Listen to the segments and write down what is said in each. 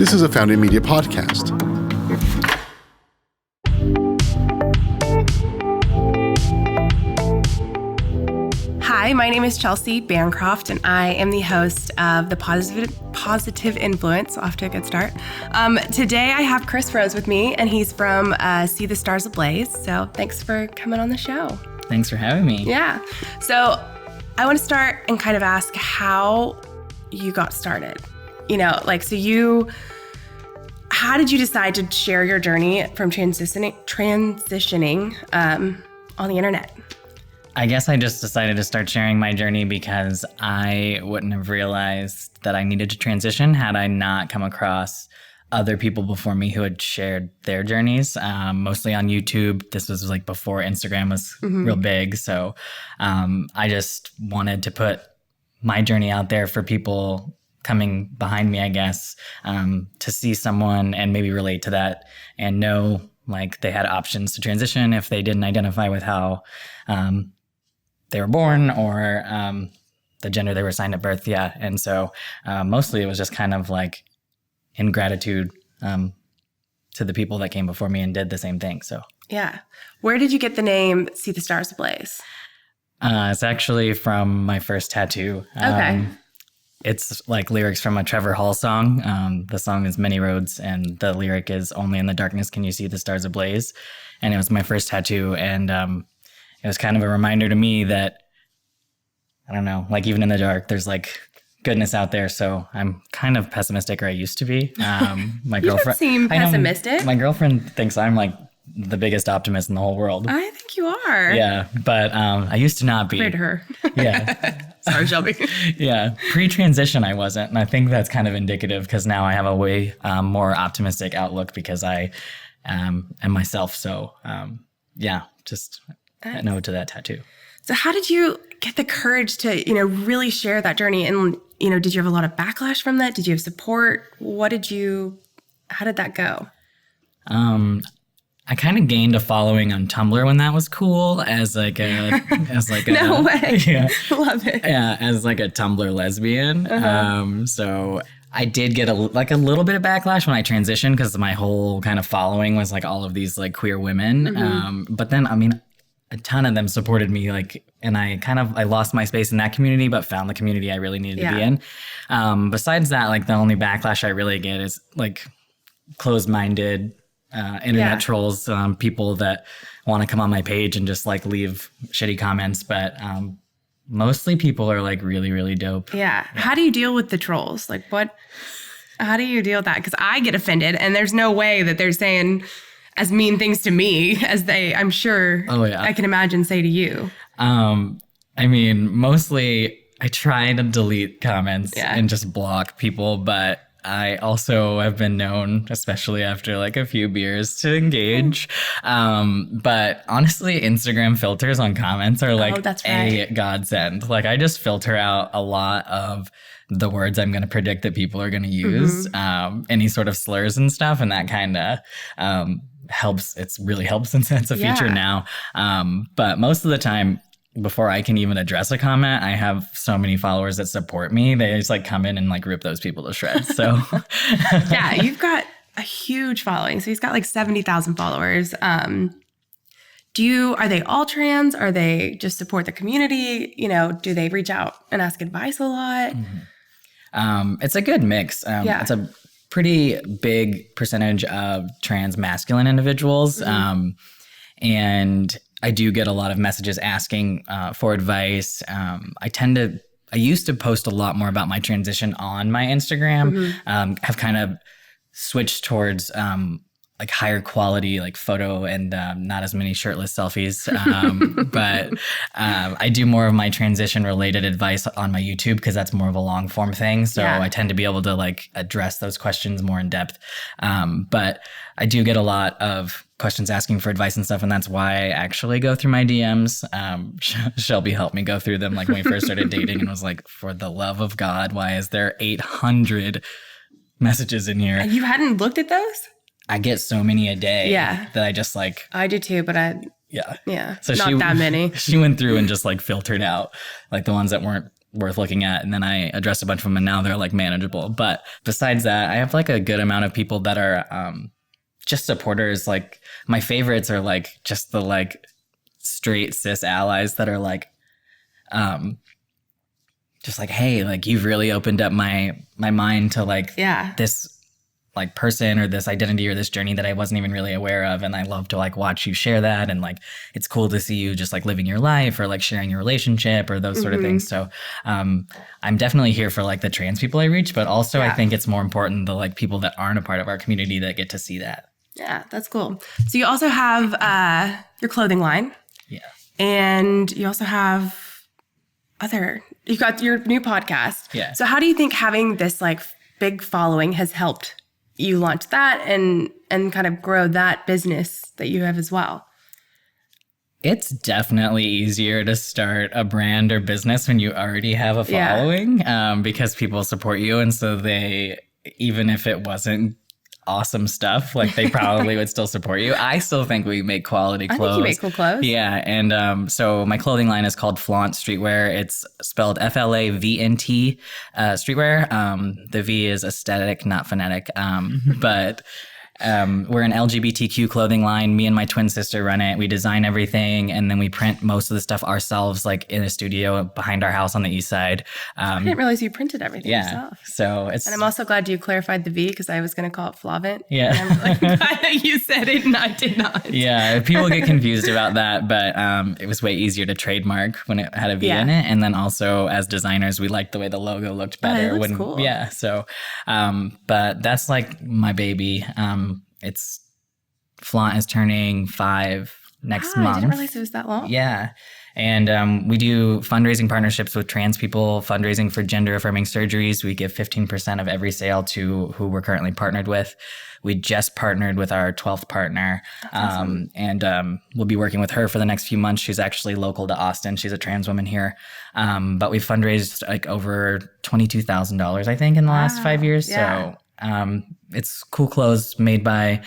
This is a FLAVNT Media podcast. Hi, my name is Chelsea Bancroft, and I am the host of the Positive Influence. Off to a good start. Today I have Chris Rhodes with me, and he's from Seethestarsablaze. So thanks for coming on the show. Thanks for having me. Yeah. So I want to start and kind of ask how you got started. How did you decide to share your journey from transitioning on the internet? I guess I just decided to start sharing my journey because I wouldn't have realized that I needed to transition had I not come across other people before me who had shared their journeys, mostly on YouTube. This was like before Instagram was real big. So I just wanted to put my journey out there for people coming behind me, I guess, to see someone and maybe relate to that and know like they had options to transition if they didn't identify with how they were born or the gender they were assigned at birth. Yeah. And so mostly it was just kind of like in gratitude to the people that came before me and did the same thing. So yeah. Where did you get the name Seethestarsablaze? It's actually from my first tattoo. Okay. It's like lyrics from a Trevor Hall song. The song is Many Roads, and the lyric is Only in the darkness can you see the stars ablaze. And it was my first tattoo, and it was kind of a reminder to me that, I don't know, like even in the dark, there's like goodness out there. So I'm kind of pessimistic, or I used to be. My you don't seem pessimistic. My girlfriend thinks I'm like the biggest optimist in the whole world. I think you are. Yeah, but I used to not be. Compared to her. Yeah. Sorry, Shelby. Yeah. Pre-transition, I wasn't. And I think that's kind of indicative because now I have a way more optimistic outlook because I am myself. So, just a note to that tattoo. So how did you get the courage to, really share that journey? And, did you have a lot of backlash from that? Did you have support? How did that go? I kind of gained a following on Tumblr when that was cool as like a No way. Yeah. Love it. Yeah, as like a Tumblr lesbian. So I did get a little bit of backlash when I transitioned because my whole kind of following was like all of these like queer women. But then, a ton of them supported me, and I lost my space in that community, but found the community I really needed to be in. Besides that, like the only backlash I really get is like closed-minded internet trolls, people that want to come on my page and just like leave shitty comments. But mostly people are like really, really dope. Yeah. How do you deal with the trolls? How do you deal with that? Because I get offended and there's no way that they're saying as mean things to me as they, I'm sure, I can imagine, say to you. Mostly I try to delete comments and just block people, but I also have been known, especially after like a few beers, to engage. But honestly, Instagram filters on comments are like a godsend. Like I just filter out a lot of the words I'm going to predict that people are going to use, any sort of slurs and stuff. And that kind of helps. It really helps since it's a feature now. But most of the time, before I can even address a comment, I have so many followers that support me. They just like come in and like rip those people to shreds. So yeah, you've got a huge following. So he's got like 70,000 followers. Are they all trans? Are they just support the community? Do they reach out and ask advice a lot? It's a good mix. It's a pretty big percentage of trans masculine individuals. And I do get a lot of messages asking for advice. I used to post a lot more about my transition on my Instagram. Have kind of switched towards like higher quality like photo and not as many shirtless selfies. But I do more of my transition related advice on my YouTube because that's more of a long form thing. So I tend to be able to like address those questions more in depth. But I do get a lot of questions asking for advice and stuff. And that's why I actually go through my DMs. Shelby helped me go through them like when we first started dating and was like, for the love of God, why is there 800 messages in here? You hadn't looked at those? I get so many a day that I just like... I do too, but Yeah. So not that many. She went through and just like filtered out like the ones that weren't worth looking at. And then I addressed a bunch of them and now they're like manageable. But besides that, I have like a good amount of people that are just supporters. Like my favorites are like just the like straight cis allies that are like, just like, hey, like you've really opened up my mind to like this like person or this identity or this journey that I wasn't even really aware of. And I love to like watch you share that. And like, it's cool to see you just like living your life or like sharing your relationship or those sort of things. So I'm definitely here for like the trans people I reach, but also I think it's more important the like people that aren't a part of our community that get to see that. Yeah, that's cool. So you also have your clothing line. Yeah. And you also have you got your new podcast. Yeah. So how do you think having this like big following has helped you launch that and kind of grow that business that you have as well? It's definitely easier to start a brand or business when you already have a following, because people support you. And so they, even if it wasn't awesome stuff, like they probably would still support you. I still think we make quality clothes. I think you make cool clothes. Yeah. And so my clothing line is called FLAVNT Streetwear. It's spelled FLAVNT Streetwear. The V is aesthetic, not phonetic. But we're an LGBTQ clothing line. Me and my twin sister run it. We design everything, and then we print most of the stuff ourselves, like in a studio behind our house on the east side. I didn't realize you printed everything yourself. So it's. And I'm also glad you clarified the V because I was going to call it FLAVNT. Yeah. And I'm like, glad that you said it and I did not. Yeah, people get confused about that, but it was way easier to trademark when it had a V in it. And then also as designers, we liked the way the logo looked better. It looks cool. Yeah. So, but that's like my baby. It's FLAVNT is turning 5 next month. I didn't realize it was that long. Yeah. And we do fundraising partnerships with trans people, fundraising for gender-affirming surgeries. We give 15% of every sale to who we're currently partnered with. We just partnered with our 12th partner. Awesome. And we'll be working with her for the next few months. She's actually local to Austin. She's a trans woman here. But we've fundraised like over $22,000, I think, in the last 5 years. Yeah. So it's cool clothes made by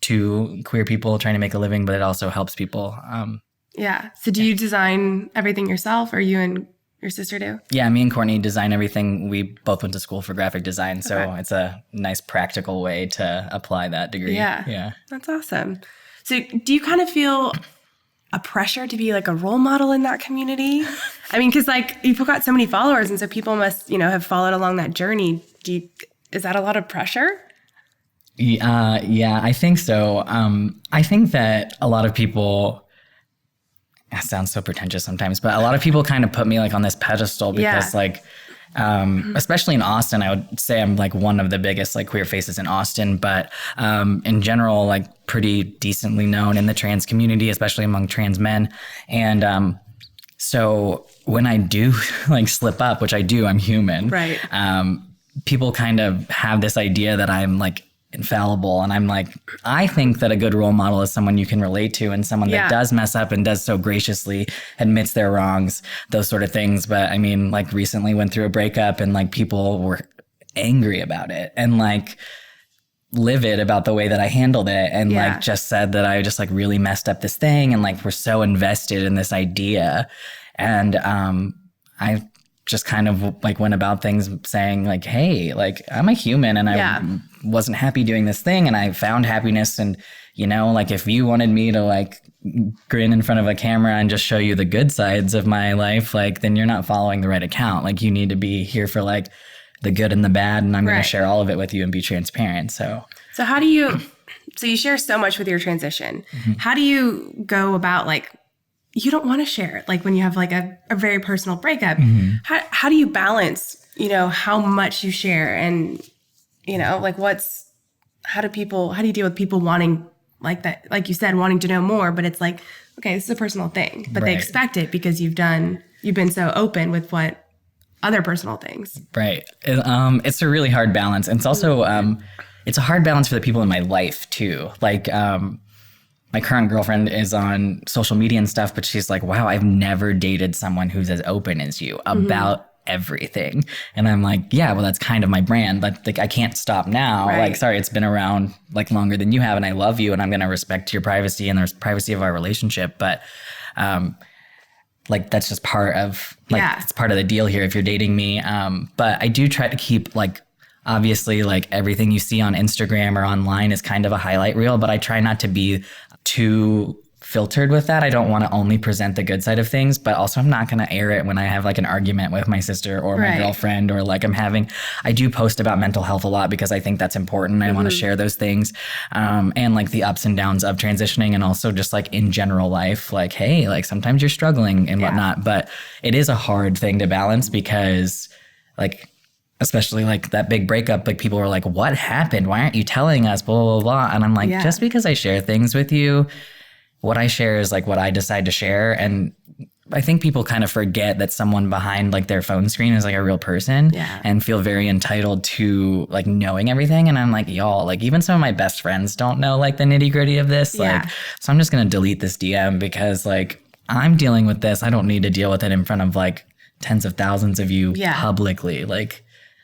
two queer people trying to make a living, but it also helps people. Yeah. So do you design everything yourself, or you and your sister do? Yeah, me and Courtney design everything. We both went to school for graphic design, so it's a nice practical way to apply that degree. Yeah. That's awesome. So do you kind of feel a pressure to be like a role model in that community? I mean, because like you've got so many followers, and so people must, have followed along that journey. Is that a lot of pressure? Yeah, I think so. I think that a lot of people, it sounds so pretentious sometimes, but a lot of people kind of put me like on this pedestal because like, especially in Austin, I would say I'm like one of the biggest like queer faces in Austin, but in general, like pretty decently known in the trans community, especially among trans men. And so when I do like slip up, which I do, I'm human. Right. People kind of have this idea that I'm like infallible. And I'm like, I think that a good role model is someone you can relate to and someone that does mess up and does so graciously, admits their wrongs, those sort of things. But I mean, like recently went through a breakup and like people were angry about it and like livid about the way that I handled it and like just said that I just like really messed up this thing and like were so invested in this idea. And I just kind of like went about things saying like, hey, like I'm a human and I wasn't happy doing this thing and I found happiness. And, like if you wanted me to like grin in front of a camera and just show you the good sides of my life, like then you're not following the right account. Like you need to be here for like the good and the bad. And I'm going to share all of it with you and be transparent. So how do you, so you share so much with your transition. Mm-hmm. How do you go about like, you don't want to share it. Like when you have like a very personal breakup, how do you balance, how much you share and, like how do you deal with people wanting like that, like you said, wanting to know more, but it's like, okay, this is a personal thing, but they expect it because you've been so open with what other personal things. Right. It's a really hard balance. And it's also, it's a hard balance for the people in my life too. Like, my current girlfriend is on social media and stuff, but she's like, wow, I've never dated someone who's as open as you about everything. And I'm like, yeah, well, that's kind of my brand. But like, I can't stop now. Right. Like, sorry, it's been around like longer than you have. And I love you and I'm going to respect your privacy and the privacy of our relationship. But like that's just part of it's part of the deal here if you're dating me. But I do try to keep like, obviously like everything you see on Instagram or online is kind of a highlight reel, but I try not to be too filtered with that. I don't want to only present the good side of things, but also I'm not going to air it when I have like an argument with my sister or my girlfriend, or like I do post about mental health a lot because I think that's important. I want to share those things, and like the ups and downs of transitioning, and also just like in general life, like, hey, like sometimes you're struggling and whatnot, but it is a hard thing to balance because like, especially like that big breakup, like people were like, what happened? Why aren't you telling us? Blah, blah, blah. And I'm like, just because I share things with you, what I share is like what I decide to share. And I think people kind of forget that someone behind like their phone screen is like a real person and feel very entitled to like knowing everything. And I'm like, y'all, like even some of my best friends don't know like the nitty gritty of this. Like, so I'm just going to delete this DM because like I'm dealing with this. I don't need to deal with it in front of like tens of thousands of you publicly. Like,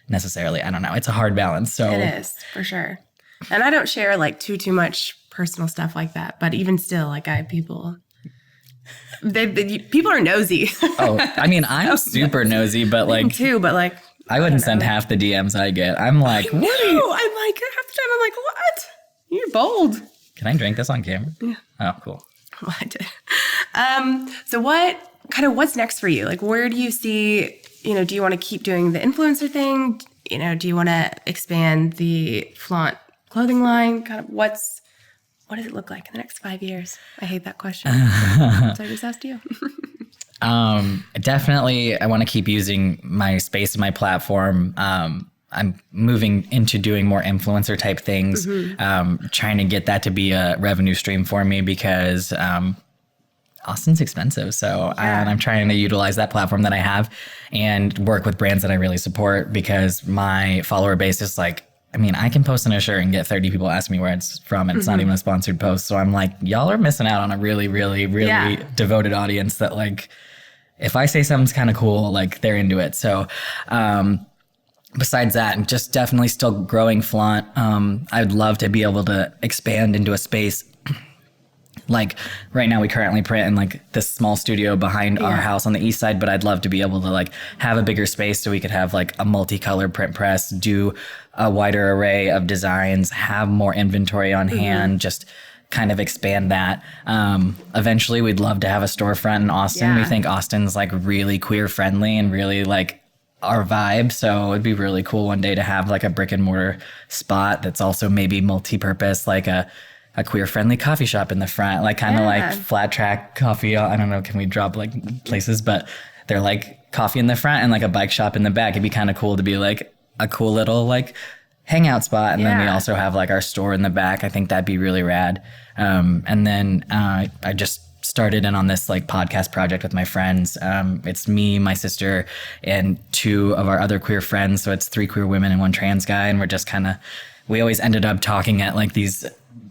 necessarily. I don't know. It's a hard balance. So it is for sure. And I don't share like too much personal stuff like that. But even still, like people are nosy. I mean, I'm super nosy, but like me too. But like I wouldn't send half the DMs I get. I'm like, what? I'm like half the time. I'm like, what? You're bold. Can I drink this on camera? Yeah. Oh, cool. Well, I did. So what's next for you? Like, where do you see? Do you want to keep doing the influencer thing? Do you want to expand the FLAVNT clothing line? Kind of what does it look like in the next 5 years? I hate that question. So I just asked you. Definitely, I want to keep using my space and my platform. I'm moving into doing more influencer type things, trying to get that to be a revenue stream for me because Austin's expensive. So and I'm trying to utilize that platform that I have and work with brands that I really support because my follower base is like, I mean, I can post on a shirt and get 30 people ask me where it's from, and it's not even a sponsored post. So I'm like, y'all are missing out on a really, really, really devoted audience that like, if I say something's kind of cool, like they're into it. So, besides that, just definitely still growing FLAVNT. I'd love to be able to expand into a space. Like right now we currently print in like this small studio behind our house on the east side, but I'd love to be able to like have a bigger space so we could have like a multicolored print press, do a wider array of designs, have more inventory on hand, just kind of expand that. Eventually we'd love to have a storefront in Austin. We think Austin's like really queer friendly and really like our vibe. So it'd be really cool one day to have like a brick and mortar spot that's also maybe multi-purpose, like a queer friendly coffee shop in the front, like kind of like Flat Track Coffee. I don't know, can we drop like places, but they're like coffee in the front and like a bike shop in the back. It'd be kind of cool to be like a cool little like hangout spot. And then we also have like our store in the back. I think that'd be really rad. And then I just started in on this like podcast project with my friends. It's me, my sister, and two of our other queer friends. So it's 3 queer women and 1 trans guy. And we're just we always ended up talking at like these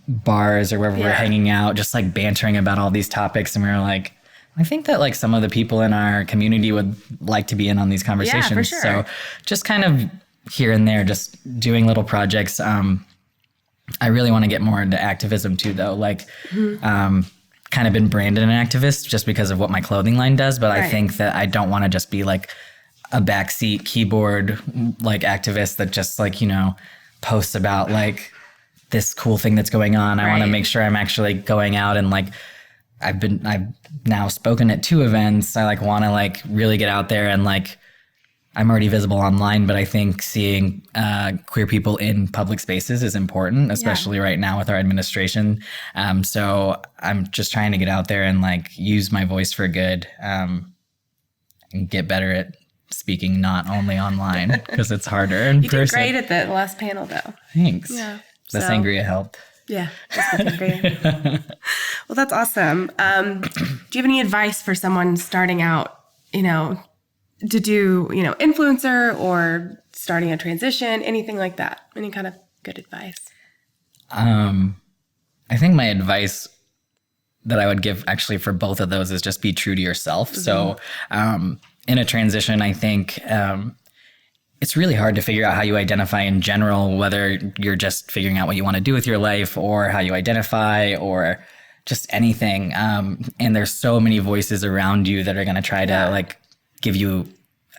bars or wherever we're hanging out, just like bantering about all these topics. And we were like, I think that like some of the people in our community would like to be in on these conversations. For sure. So just kind of here and there, just doing little projects. I really want to get more into activism too, though. Like, kind of been branded an activist just because of what my clothing line does. But I think that I don't want to just be like a backseat keyboard like activist that just like, posts about like this cool thing that's going on. I want to make sure I'm actually going out and like, I've now spoken at 2 events. I like want to like really get out there and like, I'm already visible online, but I think seeing queer people in public spaces is important, especially right now with our administration. So I'm just trying to get out there and like use my voice for good, and get better at speaking not only online because it's harder in person. You did great at the last panel though. Thanks. Yeah. The sangria helped. Yeah, that's the sangria. Well, that's awesome. Do you have any advice for someone starting out, to do, influencer or starting a transition, anything like that? Any kind of good advice? I think my advice that I would give actually for both of those is just be true to yourself. So in a transition, I think it's really hard to figure out how you identify in general, whether you're just figuring out what you want to do with your life or how you identify or just anything. And there's so many voices around you that are going to try to like give you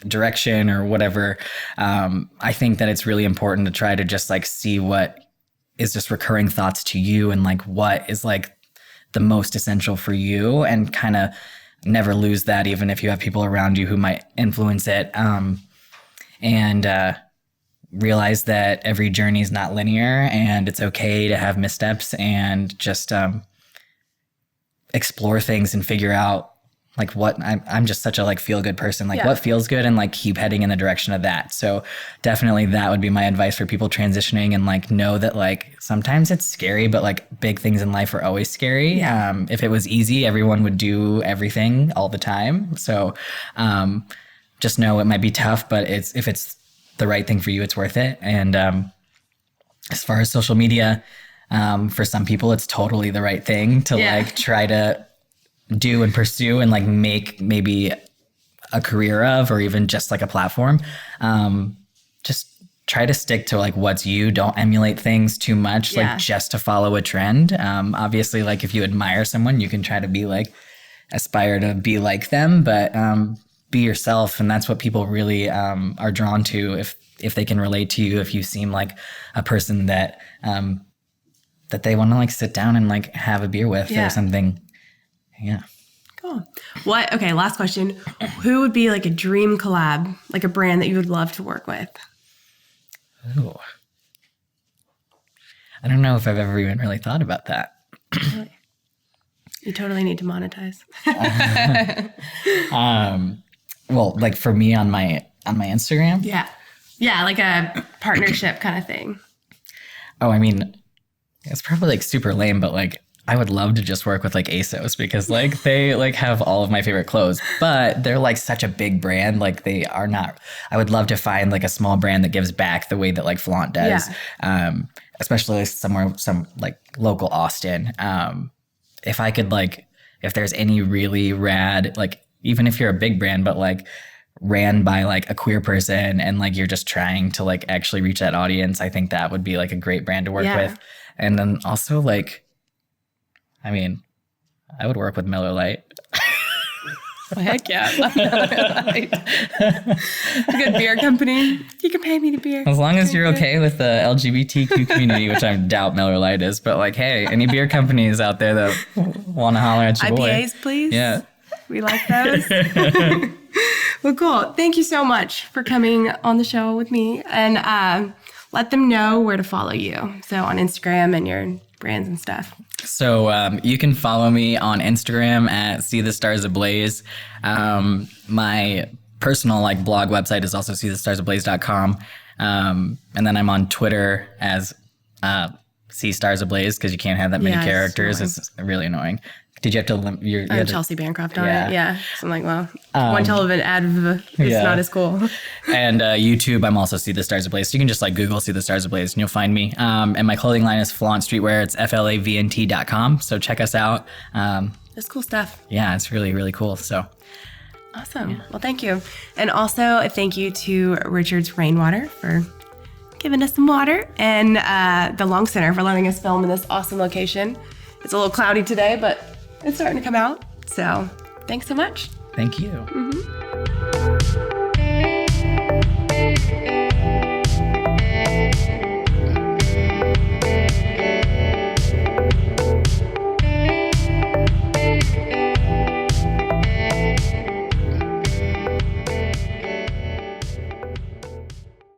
direction or whatever. I think that it's really important to try to just like see what is just recurring thoughts to you and like what is like the most essential for you, and kind of never lose that, even if you have people around you who might influence it. And realize that every journey is not linear, and it's okay to have missteps, and just explore things and figure out like what I'm just such a like feel good person, like what feels good, and like keep heading in the direction of that. So definitely that would be my advice for people transitioning, and like know that like sometimes it's scary, but like big things in life are always scary. If it was easy, everyone would do everything all the time. So just know it might be tough, but if it's the right thing for you, it's worth it. And as far as social media, for some people, it's totally the right thing to like try to do and pursue and like make maybe a career of, or even just like a platform. Just try to stick to like what's you. Don't emulate things too much, like just to follow a trend. Obviously, like if you admire someone, you can try to be like, aspire to be like them, but be yourself. And that's what people really are drawn to, if they can relate to you, if you seem like a person that that they want to like sit down and like have a beer with or something. Yeah. Cool. Okay, last question. Who would be like a dream collab, like a brand that you would love to work with? Ooh. I don't know if I've ever even really thought about that. You totally need to monetize. Well, like for me on my Instagram? Yeah. Yeah, like a partnership kind of thing. Oh, I mean, it's probably like super lame, but like I would love to just work with like ASOS, because like they like have all of my favorite clothes, but they're like such a big brand. Like they are not, I would love to find like a small brand that gives back the way that like FLAVNT does. Especially somewhere, some like local Austin. If I could like, if there's any really rad, like even if you're a big brand, but like ran by like a queer person and like you're just trying to like actually reach that audience, I think that would be like a great brand to work with. And then also like, I mean, I would work with Miller Lite. Heck yeah. A good beer company. You can pay me the beer. As long as you're okay with the LGBTQ community, which I doubt Miller Lite is. But like, hey, any beer companies out there that want to holler at your boy. IPAs, please. Yeah. We like those. Well, cool. Thank you so much for coming on the show with me. And let them know where to follow you. So on Instagram and your brands and stuff. So you can follow me on Instagram at Seethestarsablaze. My personal like blog website is also seethestarsablaze.com. And then I'm on Twitter as Seethestarsablaze, because you can't have that many characters. It's really annoying. Did you have to I'm Chelsea Bancroft on it. Yeah. So I'm like, well, one hell of an ad is not as cool. And YouTube, I'm also Seethestarsablaze. So you can just like Google Seethestarsablaze and you'll find me. And my clothing line is FLAVNT Streetwear. It's FLAVNT.com. So check us out. That's cool stuff. Yeah, it's really, really cool. So awesome. Yeah. Well, thank you. And also thank you to Richard's Rainwater for giving us some water, and the Long Center for letting us film in this awesome location. It's a little cloudy today, but it's starting to come out. So thanks so much. Thank you. Mm-hmm.